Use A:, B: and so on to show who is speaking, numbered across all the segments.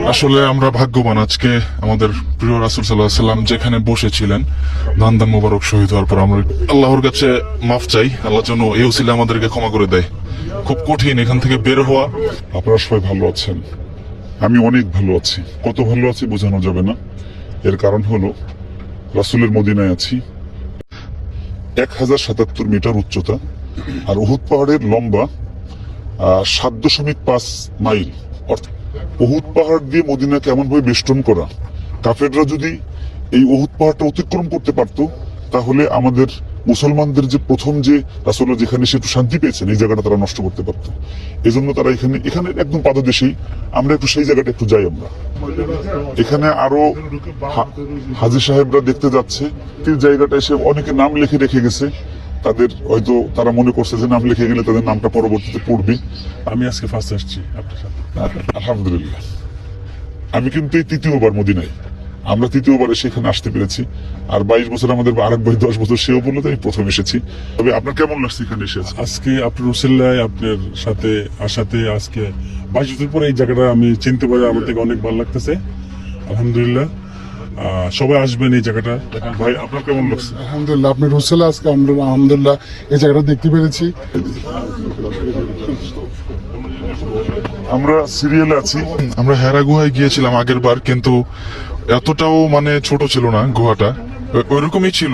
A: আসলে আমরা ভাগ্যবান, আজকে আমাদের প্রিয় রাসূল সাল্লাল্লাহু আলাইহি সাল্লাম যেখানে বসেছিলেন দান মোবারক শহীদ হওয়ার পর আমরা আল্লাহর কাছে মাফ চাই, আল্লাহ যেন এই উসিলা আমাদেরকে ক্ষমা করে দেয়। খুব কঠিন এখান থেকে বের হওয়া।
B: আপনারা সবাই ভালো আছেন, আমি অনেক ভালো আছি। কত ভালো আছি বোঝানো যাবে না। এর কারণ হলো রাসূলের মদিনায় আছি, 1077 মিটার উচ্চতা, আর উহুদ পাহাড়ের লম্বা 7.5 মাইল। অর্থাৎ উহুদ পাহাড় দিয়ে মদিনাকে এমন ভাবে বেষ্টন করা, কাফেররা যদি এই উহুদ পাহাড়টা অতিক্রম করতে পারত তাহলে আমাদের মুসলমানদের যে প্রথম যে রাসূলুল্লাহ যেখানে সে একটু শান্তি পেয়েছেন এই জায়গাটা তারা নষ্ট করতে পারতো। এজন্য তারা এখানে একদম পাদদেশেই আমরা একটু সেই জায়গাটা একটু যাই। আমরা এখানে আরো হাজী সাহেবরা দেখতে যাচ্ছে, এই জায়গাটা এসে অনেকে নাম লিখে রেখে গেছে। তাদের হয়তো তারা মনে করছে যে নাম লিখে গেলে তাদের নামটা পরবর্তীতে পড়বে।
C: আমি আজকে ফার্স্ট আসছি আপনার সাথে।
B: আলহামদুলিল্লাহ। আমি কিন্তু এই তৃতীয়বার মদিনায়, আমরা তৃতীয়বারে সেখানে আসতে পেরেছি। আর 22 বছর আমাদের আরেক ভাই 10 বছর, সেও বললো তাই প্রথম এসেছি। তবে আপনার কেমন লাগছে এখানে এসে?
C: আজকে আপনার রসুল্লাহ আপনার সাথে আসাতে আজকে 22 বছর পরে এই জায়গাটা আমি চিনতে পারি, আমার থেকে অনেক ভালো লাগতেছে। আলহামদুলিল্লাহ, সবাই আসবেন এই জায়গাটা।
B: ভাই আপনার কেমন লাগছে?
D: আলহামদুলিল্লাহ, আপনি রসুল্লাহ আজকে আমরা আলহামদুলিল্লাহ এই জায়গাটা দেখতে পেরেছি।
B: আমরা সিরিয়ালে আছি।
A: আমরা হেরা গুহায় গিয়েছিলাম আগের বার, কিন্তু এতটাও মানে ছোট ছিল না গুহাটা, ওইরকমই ছিল।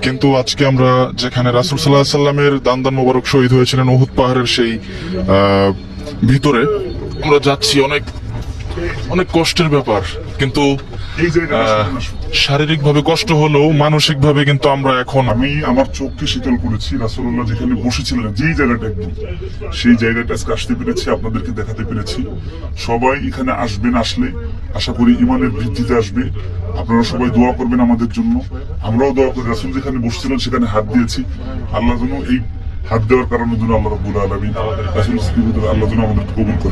A: কিন্তু আজকে আমরা যেখানে রাসূল সাল্লাল্লাহু আলাইহি সাল্লামের দান মোবারক শহীদ হয়েছিলেন উহুদ পাহাড়ের সেই ভিতরে আমরা যাচ্ছি। অনেক অনেক কষ্টের ব্যাপার, কিন্তু
B: এই জায়গাটা
A: শারীরিক ভাবে কষ্ট হলেও মানসিক ভাবে কিন্তু আমরা এখন
B: আমি আমার চোখকে শীতল করেছি। রাসূলুল্লাহ যেখানে বসেছিলেন যেই জায়গাটা একদম সেই জায়গাটা আজকে আসতে পেরেছি, আপনাদেরকে দেখাতে পেরেছি। সবাই এখানে আসবেন, আসলে আশা করি ইমানের বৃদ্ধিতে আসবে। আপনারা সবাই দোয়া করবেন আমাদের জন্য, আমরাও দোয়া করি। রাসূল যেখানে বসছিলেন সেখানে হাত দিয়েছি, আল্লাহ যেন এই হাত দেওয়ার কারণে যেন আল্লাহ রাব্বুল আলামিন রাসূল আল্লাহ যেন আমাদের কবুল করেন।